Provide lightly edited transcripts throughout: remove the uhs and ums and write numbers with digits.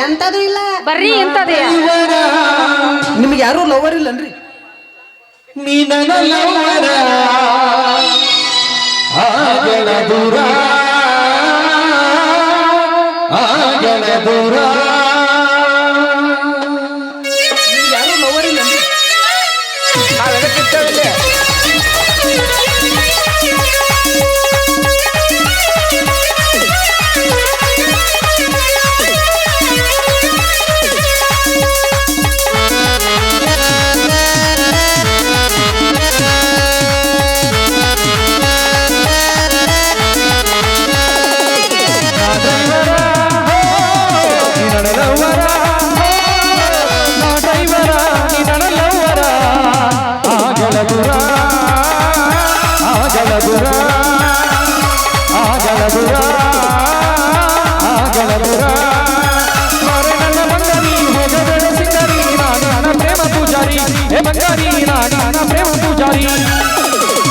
ಎಂತದು ಇಲ್ಲ ಬರ್ರಿ ಎಂತದೇ ನಿಮ್ಗೆ ಯಾರು ಲವರ್ ಇಲ್ಲನ್ರಿ ನೀ ನನ್ನ ಲವರ ಆಗಲ ದೂರ ಆಗಲ ದೂರ ಯಾರು ಲವರ್ ಇಲ್ಲನ್ರಿ ನಾವೆಲ್ಲ ಪ್ರೇಮ ಪೂಜಾರಿ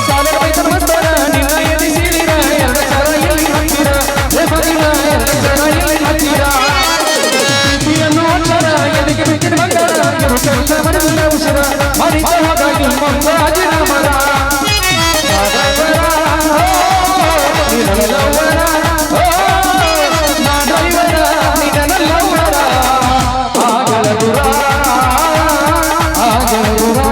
ಸಾಲರ ಬೈತನ ಮಸ್ತರ ನಿನ್ನ ಎದಿ ಸೀಳಿರ ಎರಡು ಸರ ಎಲ್ಲಿ ಹತ್ತಿರ ದೇವರಿನ ಎರಡು ಸರ ಎಲ್ಲಿ ಹತ್ತಿರ ಪ್ರೀತಿಯನ್ನು ಅಕ್ಷರ ಎದೆಗೆ ಬಿಟ್ಟಿದ ಬಂಗಾರ ಇರು ಕೆಲಸ ಮನಸ್ಸಿನ ಉಸಿರ ಮರಿತ ಹೋದಾಗಿ ಮಂಗ ಅಜಿನ ಮರ ನಿನ್ನಲ್ಲವರ ನಾಡೈವರ ನಿನ್ನಲ್ಲವರ ಆಗಲ ದೂರ ಆಗಲ ದೂರ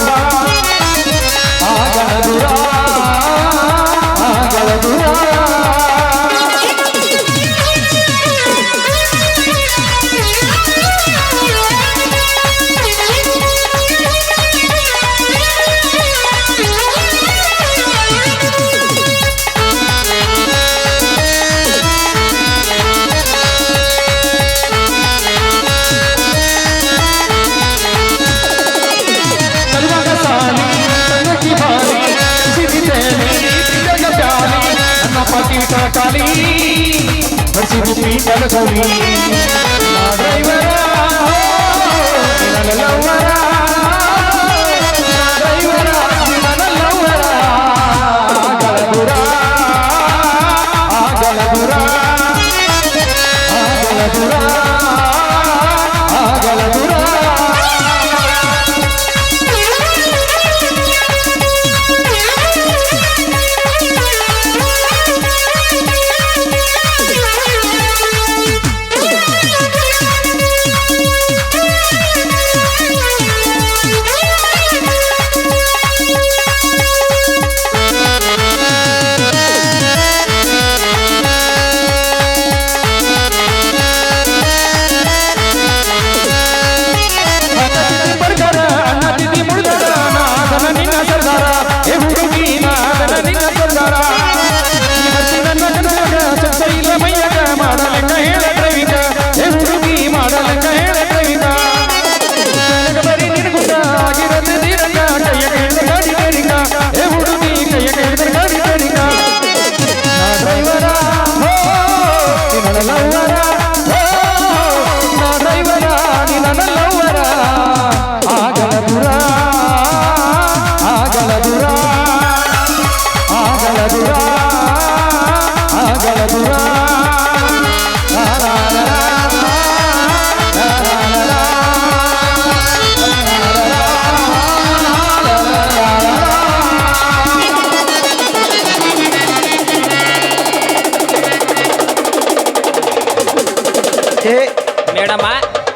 ಮೇಡಮ್ಮ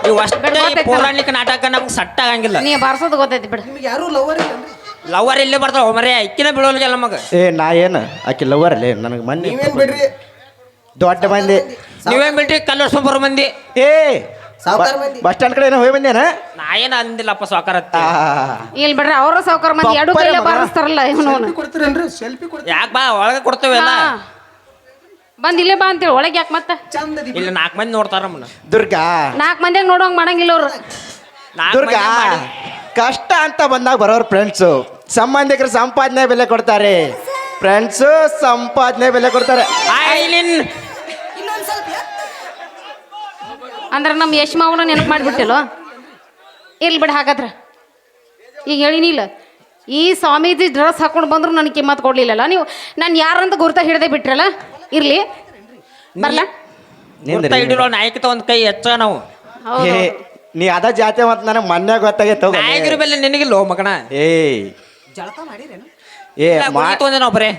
ನೀವು ಅಷ್ಟೇ ಪೌರಾಣಿಕ ನಾಟಕ ನಮ್ಗೆ ಸಟ್ಟ ಆಗಂಗಿಲ್ಲ ನೀ ಬಾರ್ಸೋದು ಗೊತ್ತೈತಿ ಬಿಡು ನಿಮ್ಗೆ ಯಾರು ಲವರ್ ಇಲ್ಲನ್ರಿ ಲವರ್ ಇಲ್ಲೇ ಬರ್ತಾವ ಮರೇ ಅಕ್ಕಿನ ಬೀಳೋಲ್ಲ ನಮಗೆ ನಾ ಏನು ಆಕೆ ಲವರ್ ಅಲ್ಲೇ ನನಗೆ ಮಂದಿ ನೀವೇನ್ ಬಿಡ್ರಿ ದೊಡ್ಡ ಮಂದಿ ನೀವೇನ್ ಬಿಟ್ರಿ ಕಲ್ಲರ್ಸ್ಕೊಂಡ್ ಬರೋ ಮಂದಿ ಸಾವುಕಾರ ಮಂದಿ ಬಸ್ ಸ್ಟ್ಯಾಂಡ್ ಕಡೆ ಏನೋ ಹೋಗಿ ಬಂದೇನ ನಾ ಏನ ಅಂದಿಲ್ಲಪ್ಪ ಸಾಕಾರತ್ತೆ ಇಲ್ಲಿ ಬಿಡ್ರಿ ಅವ್ರ ಸಾವುಕಾರ ಮಂದಿ ಎರಡು ಕೈಲೇ ಬಾರಿಸ್ತಾರಲ್ಲ ಇವನು ಕೊಡ್ತೀರೇನ್ರಿ ಸೆಲ್ಫಿ ಕೊಡ್ತೀರಿ ಯಾಕೆ ಬಾ ಒಳಗೆ ಕೊಡ್ತೇವೆಲ್ಲ ಬಂದ್ ಇಲ್ಲೇ ಬಾ ಅಂತೇಳಿ ಒಳಗೆ ಯಾಕೆ ಮತ್ತೆ ಚಂದ ಇಲ್ಲಿ 4 ಮಂದಿ ನೋಡ್ತಾರ ನಮ್ಮನ್ನ ದುರ್ಗಾ 4 ಮಂದಿಯಾಗ ನೋಡೋಂಗ್ ಮಾಡಂಗಿಲ್ಲ ಅವ್ರು ದುರ್ಗಾ ಕಷ್ಟ ಅಂತ ಬಂದಾಗ ಬರೋರು ಫ್ರೆಂಡ್ಸು ಸಂಬಂಧಿಕರು ಸಂಪಾದನೆ ಬೆಲೆ ಕೊಡ್ತಾರೆ ಫ್ರೆಂಡ್ಸು ಸಂಪಾದನೆ ಬೆಲೆ ಕೊಡ್ತಾರೆ ಅಂದ್ರೆ ನಮ್ಮ ಯಶ್ಮಾವನ ನೆನಪು ಮಾಡಿಬಿಟ್ಟಿಲ್ಲ ಇರ್ಲಿ ಬಿಡ ಹಾಗಾದ್ರೆ ಈಗ ಹೇಳಿನಿಲ್ಲ ಈ ಸ್ವಾಮೀಜಿ ಡ್ರೆಸ್ ಹಾಕೊಂಡು ಬಂದ್ರು ನನಗೆ ಕಿಮ್ಮತ್ ಕೊಡ್ಲಿಲ್ಲಲ್ಲ ನೀವು. ನಾನು ಯಾರಂತ ಗುರ್ತ ಹಿಡ್ದೆ ಬಿಟ್ರಲ್ಲ. ಇರ್ಲಿ ಬರ್ಲ. ಗುರ್ತ ಹಿಡಿರೋ ನಾಯಕತ ಒಂದ್ ಕೈ ಹೆಚ್ಚ ನಾವು. ಏ ನೀ ಅದ ಜಾತಿ ಮತ್ ನನಗೆ ಮೊನ್ನೆ ಗೊತ್ತಾಗೈತೆ ನಾಯಕರ ಬೆಲೆ ನಿನಗಿಲ್ಲೋ ಮಗನ. ಜಳಕ ಮಾಡಿರೇನು? ಏ ತೊಂದೆ ನಾವು ಬರೇ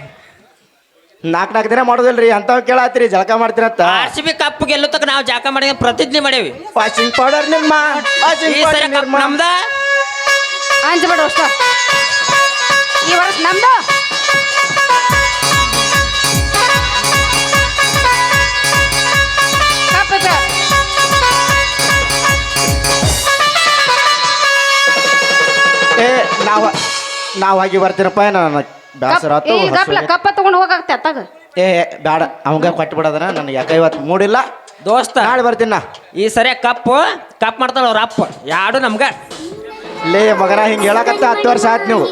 ನಾಲ್ಕು ದಿನ ಮಾಡೋದಿಲ್ರಿ ಅಂತಾವ್ ಕೇಳತ್ತೀರಿ ಜಳಕ ಮಾಡ್ತೀರತ್ತ. RCB ಕಪ್ ಗೆಲ್ಲುತ್ತಕ ನಾವು ಜಾಕ ಮಾಡಿ ಪ್ರತಿಜ್ಞೆ ಮಾಡೇವಿ. ವಾಷಿಂಗ್ ಪೌಡರ್ ನಿಮ್ಮ ಈ ಸರಿ ಕಪ್ ನಮ್ದ. ಅಂಜಬೇಡ ಅಷ್ಟ. ಈ ವರ್ಷ ನಮ್ದು. ಕಪ್ ಇದೆ. ಏ ನಾವ್ ಆಗಿ ಬರ್ತೀರಪ್ಪ ನಾನು ಬ್ಯಾಸರ ಆತು. ಈ ಕಪ್ಪ ತಗೊಂಡು ಹೋಗಾಕ್ತೆ ಅತ್ತಾಗ. ಏ ಬ್ಯಾಡ ಅವಂಗ ಕೊಟ್ಟು ಬಿಡೋದನ ನನಗೆ ಯಾಕೆ ಇವತ್ತು ಮೂಡಿಲ್ಲ ದೋಸ್ತ ನಾಳೆ ಬರ್ತೀನಿ ನಾ. ಈ ಸರಿ ಕಪ್ ಮಾಡ್ತಾಳ ಅವ್ರ ಅಪ್ಪ ಯಾಡು ನಮ್ಗ. ಲೇ ಮಗನ ಹಿಂಗೆ ಹೇಳಕತ್ತ 10 ವರ್ಷ ಆಯ್ತು ನೀವು.